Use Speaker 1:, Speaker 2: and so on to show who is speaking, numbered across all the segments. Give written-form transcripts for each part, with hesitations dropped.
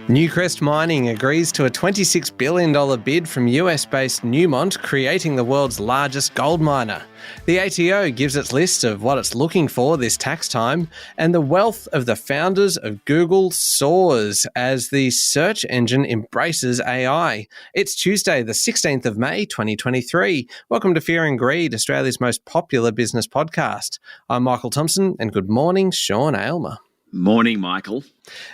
Speaker 1: Newcrest Mining agrees to a $26 billion bid from US-based Newmont, creating the world's largest gold miner. The ATO gives its list of what it's looking for this tax time, and the wealth of the founders of Google soars as the search engine embraces AI. It's Tuesday, the 16th of May, 2023. Welcome to Fear and Greed, Australia's most popular business podcast. I'm Michael Thompson, and good morning, Sean Aylmer.
Speaker 2: Morning, Michael.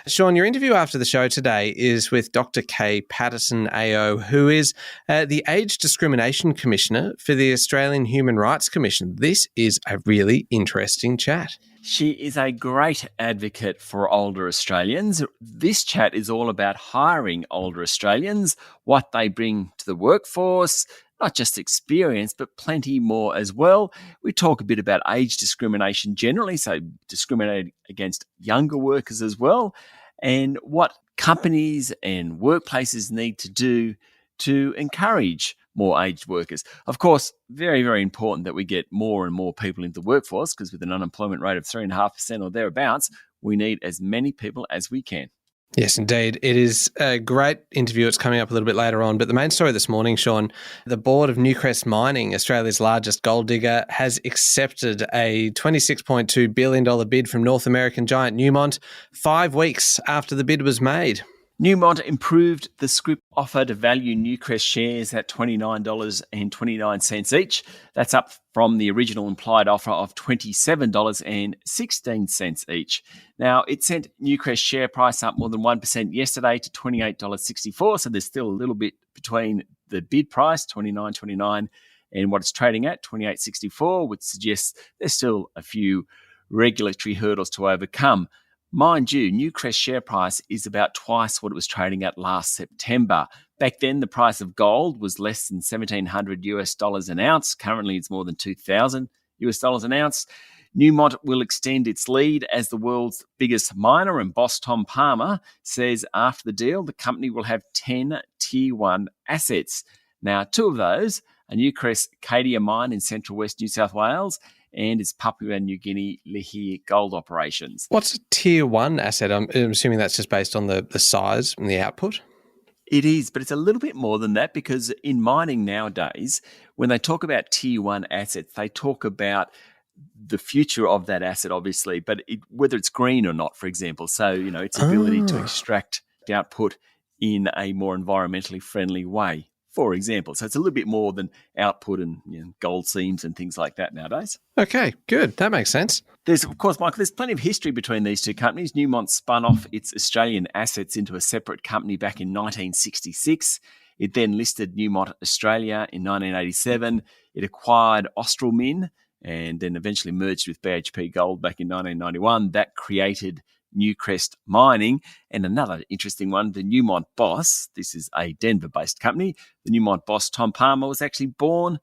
Speaker 1: Sean, your interview after the show today is with Dr. Kay Patterson AO, who is the Age Discrimination Commissioner for the Australian Human Rights Commission. This is a really interesting chat.
Speaker 2: She is a great advocate for older Australians. This chat is all about hiring older Australians, what they bring to the workforce, not just experience, but plenty more as well. We talk a bit about age discrimination generally, so discriminating against younger workers as well, and what companies and workplaces need to do to encourage more aged workers. Of course, very, very important that we get more and more people into the workforce, because with an unemployment rate of 3.5% or thereabouts, we need as many people as we can.
Speaker 1: Yes, indeed. It is a great interview. It's coming up a little bit later on. But the main story this morning, Sean, the board of Newcrest Mining, Australia's largest gold digger, has accepted a $26.2 billion bid from North American giant Newmont 5 weeks after the bid was made.
Speaker 2: Newmont improved the scrip offer to value Newcrest shares at $29.29 each. That's up from the original implied offer of $27.16 each. Now, it sent Newcrest share price up more than 1% yesterday to $28.64, so there's still a little bit between the bid price, $29.29, and what it's trading at, $28.64, which suggests there's still a few regulatory hurdles to overcome. Mind you, Newcrest share price is about twice what it was trading at last September. Back then, the price of gold was less than $1,700 an ounce. Currently, it's more than $2,000 an ounce. Newmont will extend its lead as the world's biggest miner, and boss Tom Palmer says after the deal, the company will have 10 Tier 1 assets. Now, 2 of those are Newcrest Cadia mine in central west New South Wales and its Papua New Guinea Lihir gold operations.
Speaker 1: What's a Tier 1 asset? I'm assuming that's just based on the size and the output?
Speaker 2: It is, but it's a little bit more than that, because in mining nowadays, when they talk about Tier 1 assets, they talk about the future of that asset, obviously, but whether it's green or not, for example. So, its ability to extract output in a more environmentally friendly way, for example. So it's a little bit more than output and gold seams and things like that nowadays.
Speaker 1: Okay, good. That makes sense.
Speaker 2: Of course, Michael, there's plenty of history between these two companies. Newmont spun off its Australian assets into a separate company back in 1966. It then listed Newmont Australia in 1987. It acquired Australmin and then eventually merged with BHP Gold back in 1991. That created Newcrest Mining. And another interesting one, the Newmont boss, this is a Denver-based company, the Newmont boss, Tom Palmer, was actually born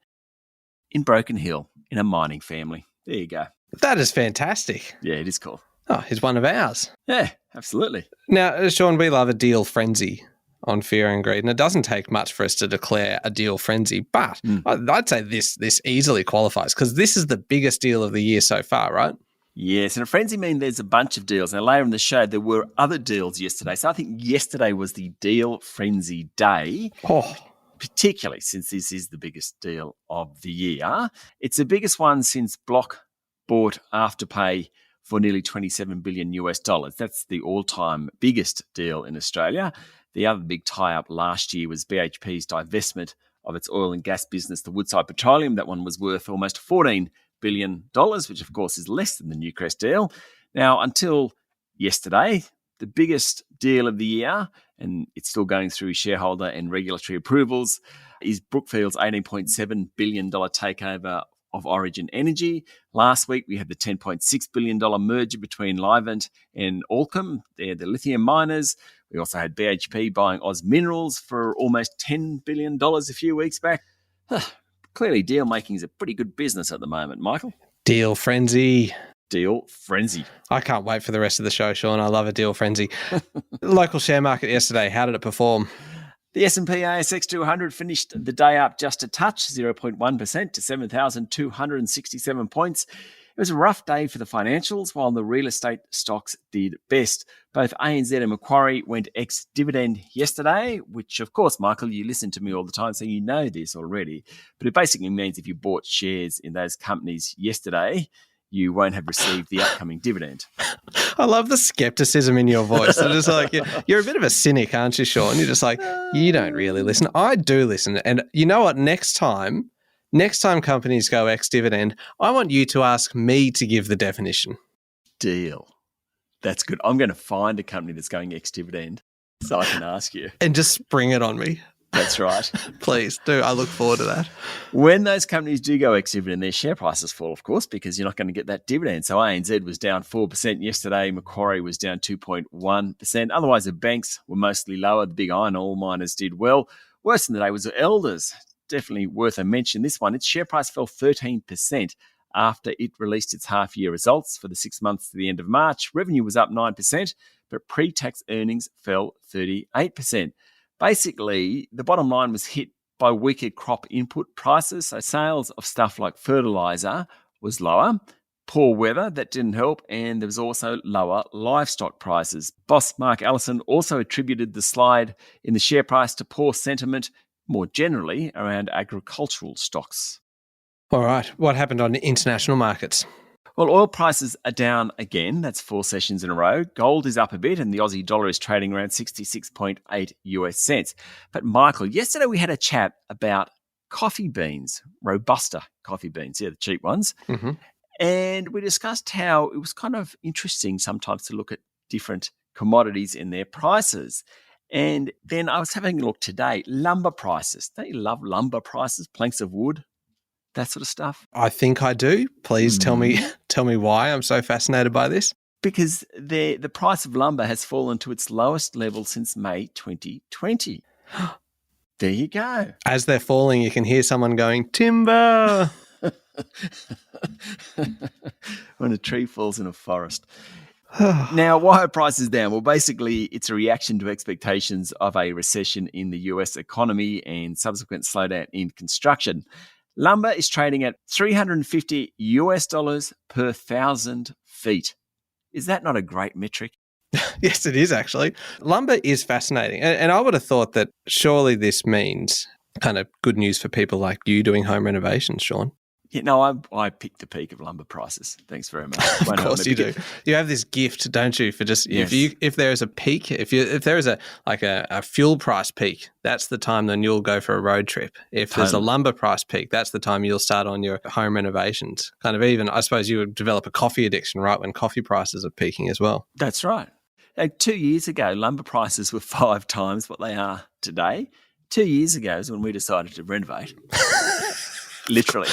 Speaker 2: in Broken Hill in a mining family. There you go.
Speaker 1: That is fantastic.
Speaker 2: Yeah, it is cool.
Speaker 1: Oh, he's one of ours.
Speaker 2: Yeah, absolutely.
Speaker 1: Now, Sean, we love a deal frenzy on Fear and Greed, and it doesn't take much for us to declare a deal frenzy, but I'd say this easily qualifies, because this is the biggest deal of the year so far, right?
Speaker 2: Yes, and a frenzy means there's a bunch of deals. Now, later in the show, there were other deals yesterday. So I think yesterday was the deal frenzy day, particularly since this is the biggest deal of the year. It's the biggest one since Block bought Afterpay for nearly $27 billion. That's the all-time biggest deal in Australia. The other big tie-up last year was BHP's divestment of its oil and gas business, the Woodside Petroleum. That one was worth almost $14 billion, which of course is less than the Newcrest deal. Now, until yesterday, the biggest deal of the year, and it's still going through shareholder and regulatory approvals, is Brookfield's $18.7 billion takeover of Origin Energy. Last week, we had the $10.6 billion merger between Livent and Allkem. They're the lithium miners. We also had BHP buying Oz Minerals for almost $10 billion a few weeks back. Clearly, deal making is a pretty good business at the moment, Michael.
Speaker 1: Deal frenzy.
Speaker 2: Deal frenzy.
Speaker 1: I can't wait for the rest of the show, Sean. I love a deal frenzy. Local share market yesterday, how did it perform?
Speaker 2: The S&P ASX 200 finished the day up just a touch, 0.1% to 7,267 points. It was a rough day for the financials, while the real estate stocks did best. Both ANZ and Macquarie went ex-dividend yesterday, which, of course, Michael, you listen to me all the time, so you know this already. But it basically means if you bought shares in those companies yesterday, you won't have received the upcoming dividend.
Speaker 1: I love the skepticism in your voice. It's just like, you're a bit of a cynic, aren't you, Sean? You're just like, you don't really listen. I do listen. And you know what? Next time companies go ex-dividend, I want you to ask me to give the definition.
Speaker 2: Deal. That's good. I'm going to find a company that's going ex-dividend so I can ask you.
Speaker 1: And just spring it on me.
Speaker 2: That's right.
Speaker 1: Please do. I look forward to that.
Speaker 2: When those companies do go ex-dividend, their share prices fall, of course, because you're not going to get that dividend. So ANZ was down 4% yesterday. Macquarie was down 2.1%. Otherwise, the banks were mostly lower. The big iron ore miners did well. Worse than the day was the Elders. Definitely worth a mention. This one, its share price fell 13% after it released its half-year results for the 6 months to the end of March. Revenue was up 9%, but pre-tax earnings fell 38%. Basically, the bottom line was hit by weaker crop input prices. So sales of stuff like fertilizer was lower. Poor weather, that didn't help. And there was also lower livestock prices. Boss Mark Allison also attributed the slide in the share price to poor sentiment more generally around agricultural stocks.
Speaker 1: All right. What happened on international markets?
Speaker 2: Well, oil prices are down again. That's 4 sessions in a row. Gold is up a bit and the Aussie dollar is trading around 66.8 US cents. But Michael, yesterday we had a chat about coffee beans, Robusta coffee beans, the cheap ones.
Speaker 1: Mm-hmm.
Speaker 2: And we discussed how it was kind of interesting sometimes to look at different commodities in their prices. And then I was having a look today, lumber prices. Don't you love lumber prices, planks of wood? That sort of stuff?
Speaker 1: I think I do. Please tell me why I'm so fascinated by this.
Speaker 2: Because the price of lumber has fallen to its lowest level since May 2020. There you go.
Speaker 1: As they're falling, you can hear someone going, timber.
Speaker 2: When a tree falls in a forest. Now, why are prices down? Well, basically, it's a reaction to expectations of a recession in the US economy and subsequent slowdown in construction. Lumber is trading at $350 per 1,000 feet. Is that not a great metric?
Speaker 1: Yes, it is actually. Lumber is fascinating. And I would have thought that surely this means kind of good news for people like you doing home renovations, Sean.
Speaker 2: Yeah, no, I picked the peak of lumber prices. Thanks very much.
Speaker 1: Of course you do. You have this gift, don't you, for just
Speaker 2: Yes.
Speaker 1: if there is a peak, if there is a fuel price peak, that's the time then you'll go for a road trip. If there's a lumber price peak, that's the time you'll start on your home renovations. Kind of even, I suppose you would develop a coffee addiction right when coffee prices are peaking as well.
Speaker 2: That's right. 2 years ago, lumber prices were 5 times what they are today. 2 years ago is when we decided to renovate. Literally.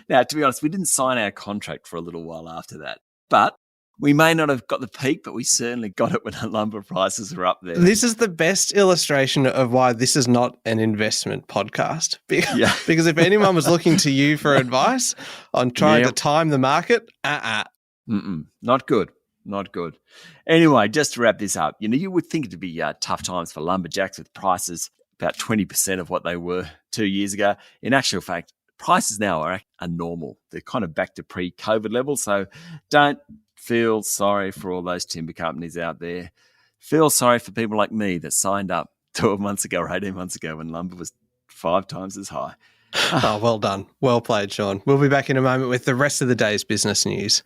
Speaker 2: Now, to be honest, we didn't sign our contract for a little while after that. But we may not have got the peak, but we certainly got it when the lumber prices were up there.
Speaker 1: This is the best illustration of why this is not an investment podcast. Because if anyone was looking to you for advice on trying to time the market,
Speaker 2: Not good. Not good. Anyway, just to wrap this up, you would think it'd be tough times for lumberjacks with prices about 20% of what they were 2 years ago. In actual fact, prices now are normal. They're kind of back to pre-COVID levels. So don't feel sorry for all those timber companies out there. Feel sorry for people like me that signed up 12 months ago or 18 months ago when lumber was 5 times as high.
Speaker 1: Oh, well done. Well played, Sean. We'll be back in a moment with the rest of the day's business news.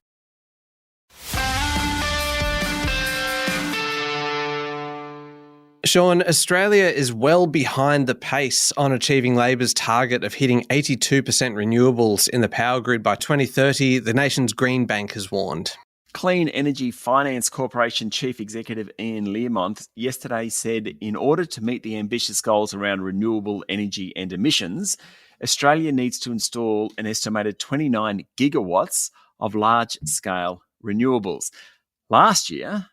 Speaker 1: Sean, Australia is well behind the pace on achieving Labor's target of hitting 82% renewables in the power grid by 2030, the nation's Green Bank has warned.
Speaker 2: Clean Energy Finance Corporation Chief Executive Ian Learmonth yesterday said in order to meet the ambitious goals around renewable energy and emissions, Australia needs to install an estimated 29 gigawatts of large-scale renewables. Last year,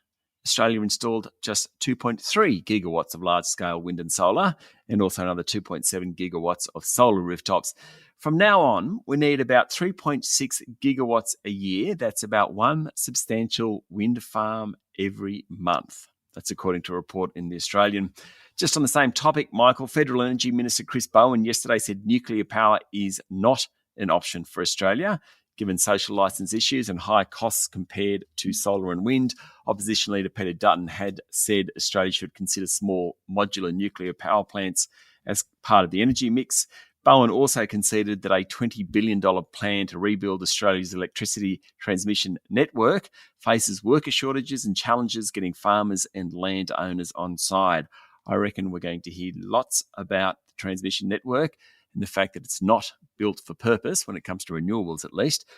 Speaker 2: Australia installed just 2.3 gigawatts of large-scale wind and solar, and also another 2.7 gigawatts of solar rooftops. From now on, we need about 3.6 gigawatts a year. That's about one substantial wind farm every month. That's according to a report in The Australian. Just on the same topic, Michael, Federal Energy Minister Chris Bowen yesterday said nuclear power is not an option for Australia. given social licence issues and high costs compared to solar and wind. Opposition leader Peter Dutton had said Australia should consider small modular nuclear power plants as part of the energy mix. Bowen also conceded that a $20 billion plan to rebuild Australia's electricity transmission network faces worker shortages and challenges getting farmers and landowners on side. I reckon we're going to hear lots about the transmission network and the fact that it's not built for purpose when it comes to renewables, at least,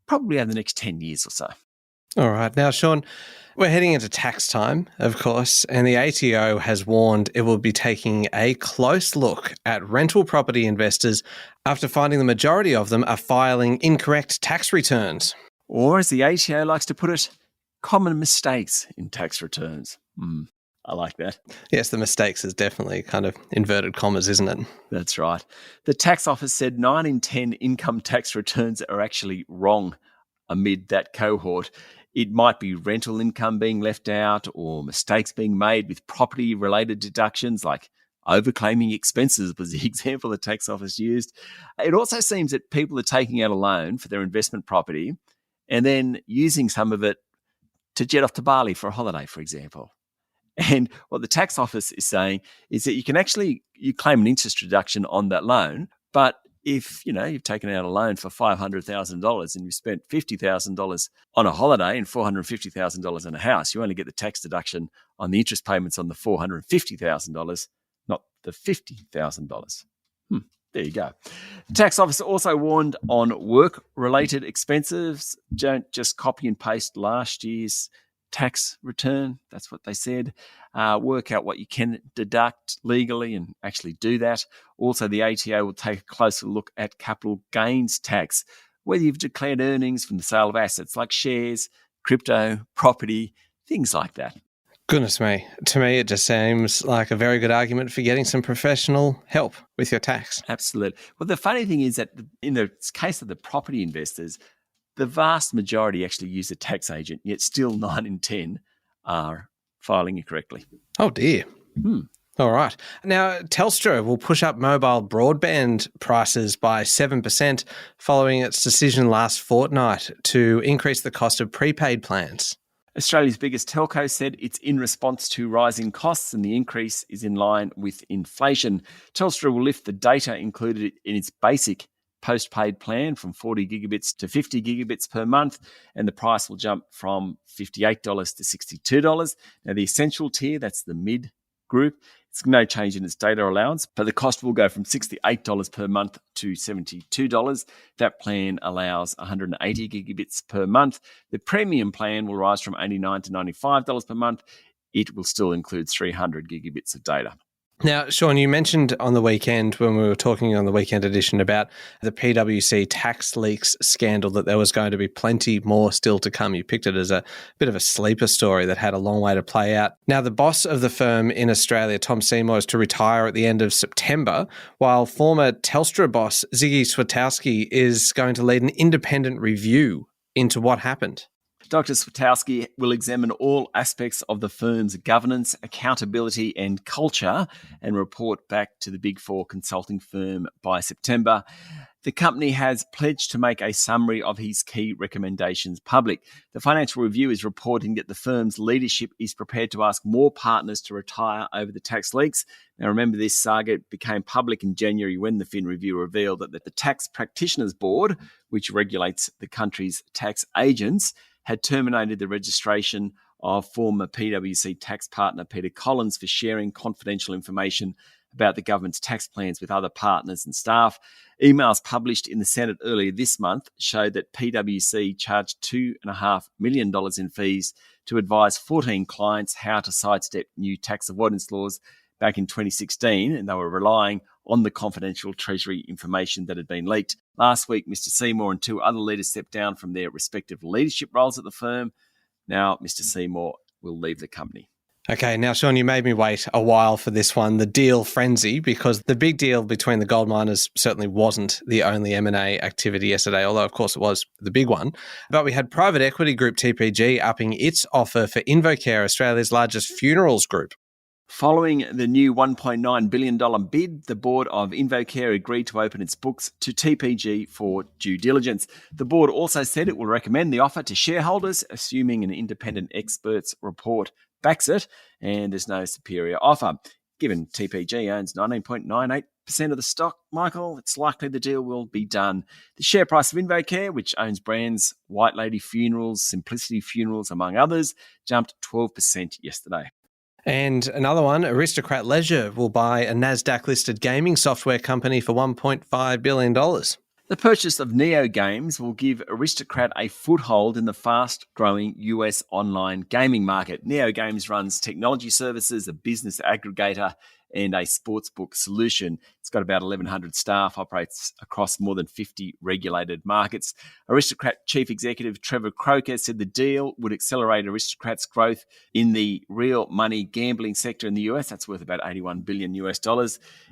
Speaker 2: probably over the next 10 years or so.
Speaker 1: All right. Now, Sean, we're heading into tax time, of course, and the ATO has warned it will be taking a close look at rental property investors after finding the majority of them are filing incorrect tax returns.
Speaker 2: Or, as the ATO likes to put it, common mistakes in tax returns. I like that.
Speaker 1: Yes, the mistakes is definitely kind of inverted commas, isn't it?
Speaker 2: That's right. The tax office said 9 in 10 income tax returns are actually wrong amid that cohort. It might be rental income being left out or mistakes being made with property-related deductions like overclaiming expenses was the example the tax office used. It also seems that people are taking out a loan for their investment property and then using some of it to jet off to Bali for a holiday, for example. And what the tax office is saying is that you claim an interest reduction on that loan, but if you've taken out a loan for $500,000 and you spent $50,000 on a holiday and $450,000 on a house, you only get the tax deduction on the interest payments on the $450,000, not the $50,000. There you go. The tax office also warned on work-related expenses. Don't just copy and paste last year's tax return. That's what they said. Work out what you can deduct legally and actually do that. Also, the ATO will take a closer look at capital gains tax, whether you've declared earnings from the sale of assets like shares, crypto, property, things like that.
Speaker 1: Goodness me. To me, it just seems like a very good argument for getting some professional help with your tax.
Speaker 2: Absolutely. Well, the funny thing is that in the case of the property investors, the vast majority actually use a tax agent, yet still 9 in 10 are filing incorrectly.
Speaker 1: Oh, dear. All right. Now, Telstra will push up mobile broadband prices by 7% following its decision last fortnight to increase the cost of prepaid plans.
Speaker 2: Australia's biggest telco said it's in response to rising costs and the increase is in line with inflation. Telstra will lift the data included in its basic postpaid plan from 40 gigabits to 50 gigabits per month, and the price will jump from $58 to $62. Now, the essential tier, that's the mid group, it's no change in its data allowance, but the cost will go from $68 per month to $72. That plan allows 180 gigabits per month. The premium plan will rise from $89 to $95 per month. It will still include 300 gigabits of data.
Speaker 1: Now, Sean, you mentioned on the weekend when we were talking on the weekend edition about the PwC tax leaks scandal that there was going to be plenty more still to come. You picked it as a bit of a sleeper story that had a long way to play out. Now, the boss of the firm in Australia, Tom Seymour, is to retire at the end of September, while former Telstra boss Ziggy Swiatowski is going to lead an independent review into what happened.
Speaker 2: Dr. Swiatowski will examine all aspects of the firm's governance, accountability and culture and report back to the Big Four consulting firm by September. The company has pledged to make a summary of his key recommendations public. The Financial Review is reporting that the firm's leadership is prepared to ask more partners to retire over the tax leaks. Now, remember, this saga became public in January when the Fin Review revealed that the Tax Practitioners Board, which regulates the country's tax agents, had terminated the registration of former PwC tax partner Peter Collins for sharing confidential information about the government's tax plans with other partners and staff. Emails published in the Senate earlier this month showed that PwC charged $2.5 million in fees to advise 14 clients how to sidestep new tax avoidance laws back in 2016, and they were relying on the confidential Treasury information that had been leaked. Last week, Mr. Seymour and 2 other leaders stepped down from their respective leadership roles at the firm. Now, Mr. Seymour will leave the company.
Speaker 1: Okay, now, Sean, you made me wait a while for this one, the deal frenzy, because the big deal between the gold miners certainly wasn't the only M&A activity yesterday, although, of course, it was the big one. But we had private equity group TPG upping its offer for InvoCare, Australia's largest funerals group.
Speaker 2: Following the new $1.9 billion bid, the board of InvoCare agreed to open its books to TPG for due diligence. The board also said it will recommend the offer to shareholders, assuming an independent expert's report backs it, and there's no superior offer. Given TPG owns 19.98% of the stock, Michael, it's likely the deal will be done. The share price of InvoCare, which owns brands White Lady Funerals, Simplicity Funerals, among others, jumped 12% yesterday.
Speaker 1: And another one, Aristocrat Leisure will buy a NASDAQ-listed gaming software company for $1.5 billion.
Speaker 2: The purchase of Neo Games will give Aristocrat a foothold in the fast-growing US online gaming market. Neo Games runs technology services, a business aggregator, and a sportsbook solution. It's got about 1,100 staff, operates across more than 50 regulated markets. Aristocrat Chief Executive Trevor Croker said the deal would accelerate Aristocrat's growth in the real money gambling sector in the US. That's worth about $81 billion US.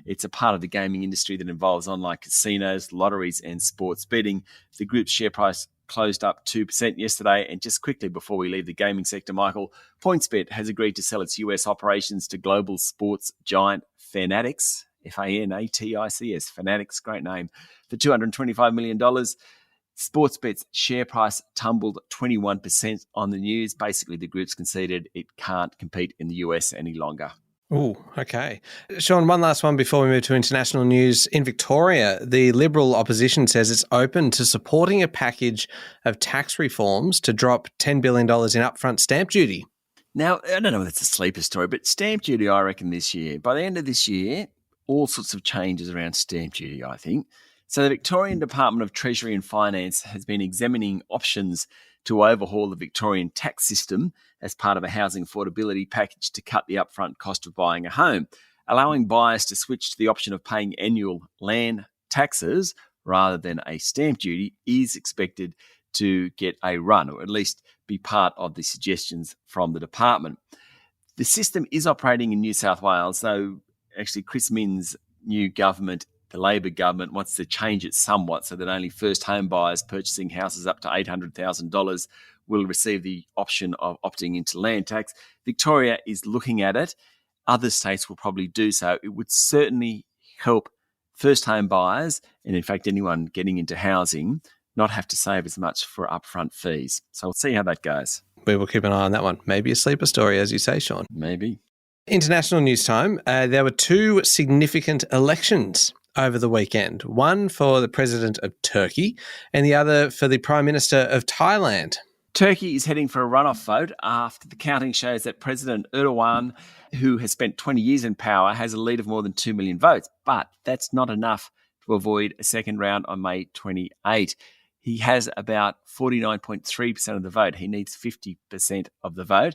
Speaker 2: It's a part of the gaming industry that involves online casinos, lotteries, and sports betting. The group's share price closed up 2% yesterday. And just quickly before we leave the gaming sector, Michael, PointsBet has agreed to sell its US operations to global sports giant Fanatics, Fanatics, Fanatics, great name, for $225 million. Sportsbet's share price tumbled 21% on the news. Basically, the group's conceded it can't compete in the US any longer.
Speaker 1: Oh, okay. Sean, one last one before we move to international news. In Victoria, the Liberal opposition says it's open to supporting a package of tax reforms to drop $10 billion in upfront stamp duty.
Speaker 2: Now, I don't know if it's a sleeper story, but stamp duty, I reckon this year, by the end of this year, all sorts of changes around stamp duty, I think. So the Victorian Department of Treasury and Finance has been examining options to overhaul the Victorian tax system as part of a housing affordability package to cut the upfront cost of buying a home, allowing buyers to switch to the option of paying annual land taxes rather than a stamp duty is expected to get a run, or at least be part of the suggestions from the department. The system is operating in New South Wales, though actually Chris Minns' new government, the Labor government, wants to change it somewhat so that only first home buyers purchasing houses up to $800,000 will receive the option of opting into land tax. Victoria is looking at it. Other states will probably do so. It would certainly help first home buyers, and in fact anyone getting into housing, not have to save as much for upfront fees. So we'll see how that goes.
Speaker 1: We will keep an eye on that one. Maybe a sleeper story, as you say, Sean.
Speaker 2: Maybe.
Speaker 1: International news time. There were two significant elections over the weekend, one for the president of Turkey and the other for the Prime Minister of Thailand.
Speaker 2: Turkey is heading for a runoff vote after the counting shows that President Erdogan, who has spent 20 years in power, has a lead of more than 2 million votes. But that's not enough to avoid a second round on May 28. He has about 49.3% of the vote. He needs 50% of the vote.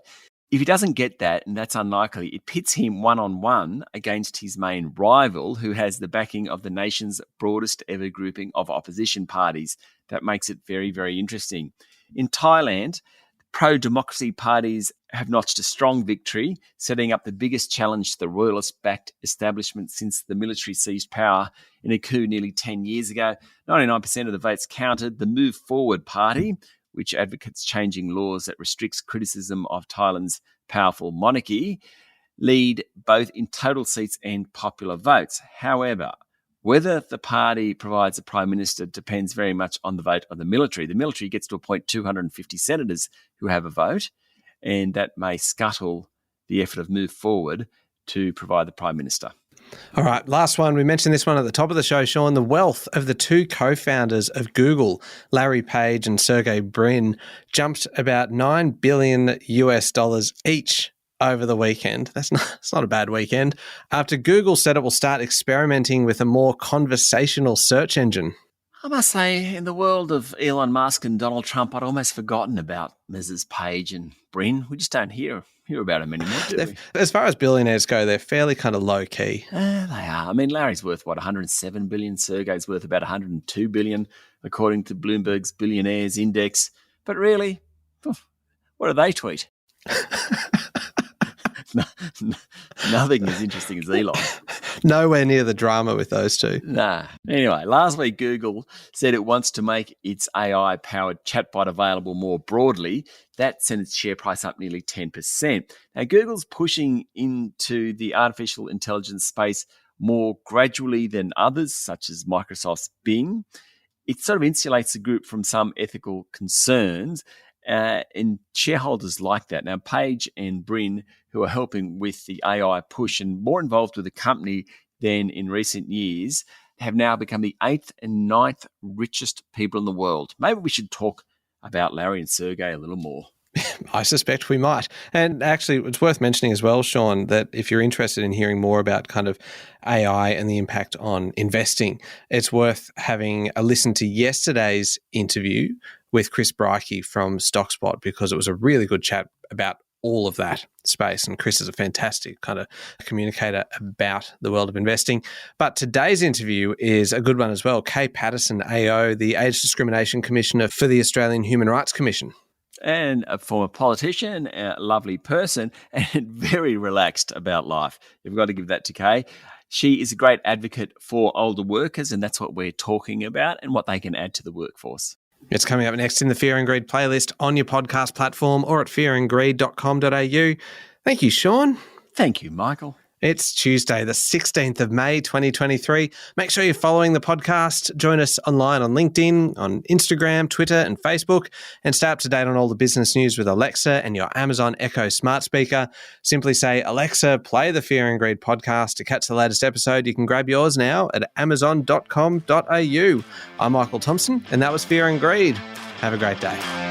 Speaker 2: If he doesn't get that, and that's unlikely, it pits him one-on-one against his main rival, who has the backing of the nation's broadest ever grouping of opposition parties. That makes it very, very interesting. In Thailand, pro-democracy parties have notched a strong victory, setting up the biggest challenge to the royalist-backed establishment since the military seized power in a coup nearly 10 years ago. 99% of the votes counted. The Move Forward Party, which advocates changing laws that restricts criticism of Thailand's powerful monarchy, lead both in total seats and popular votes. However, whether the party provides a prime minister depends very much on the vote of the military. The military gets to appoint 250 senators who have a vote, and that may scuttle the effort of Move Forward to provide the prime minister.
Speaker 1: All right, last one. We mentioned this one at the top of the show, Sean. The wealth of the two co-founders of Google, Larry Page and Sergey Brin, jumped about $9 billion each over the weekend. It's not a bad weekend. After Google said it will start experimenting with a more conversational search engine.
Speaker 2: I must say, in the world of Elon Musk and Donald Trump, I'd almost forgotten about Mrs. Page and Brin. We just don't hear about them anymore, do we?
Speaker 1: As far as billionaires go, they're fairly kind of low-key.
Speaker 2: They are. I mean, Larry's worth, $107 billion. Sergey's worth about $102 billion, according to Bloomberg's Billionaires Index. But really, what do they tweet? Nothing as interesting as Elon.
Speaker 1: Nowhere near the drama with those two.
Speaker 2: Nah. Anyway, last week Google said it wants to make its AI-powered chatbot available more broadly. That sent its share price up nearly 10%. Now, Google's pushing into the artificial intelligence space more gradually than others, such as Microsoft's Bing. It sort of insulates the group from some ethical concerns, and shareholders like that. Now, Page and Brin, who are helping with the AI push and more involved with the company than in recent years, have now become the 8th and 9th richest people in the world. Maybe we should talk about Larry and Sergey a little more.
Speaker 1: I suspect we might. And actually, it's worth mentioning as well, Sean, that if you're interested in hearing more about kind of AI and the impact on investing, it's worth having a listen to yesterday's interview with Chris Breike from StockSpot, because it was a really good chat about all of that space. And Chris is a fantastic kind of communicator about the world of investing. But today's interview is a good one as well. Kay Patterson, AO, the Age Discrimination Commissioner for the Australian Human Rights Commission.
Speaker 2: And a former politician, a lovely person, and very relaxed about life. You've got to give that to Kay. She is a great advocate for older workers, and that's what we're talking about and what they can add to the workforce.
Speaker 1: It's coming up next in the Fear and Greed playlist on your podcast platform or at fearandgreed.com.au. Thank you, Sean.
Speaker 2: Thank you, Michael.
Speaker 1: It's Tuesday, the 16th of May, 2023. Make sure you're following the podcast. Join us online on LinkedIn, on Instagram, Twitter, and Facebook, and stay up to date on all the business news with Alexa and your Amazon Echo smart speaker. Simply say, Alexa, play the Fear and Greed podcast. To catch the latest episode, you can grab yours now at amazon.com.au. I'm Michael Thompson, and that was Fear and Greed. Have a great day.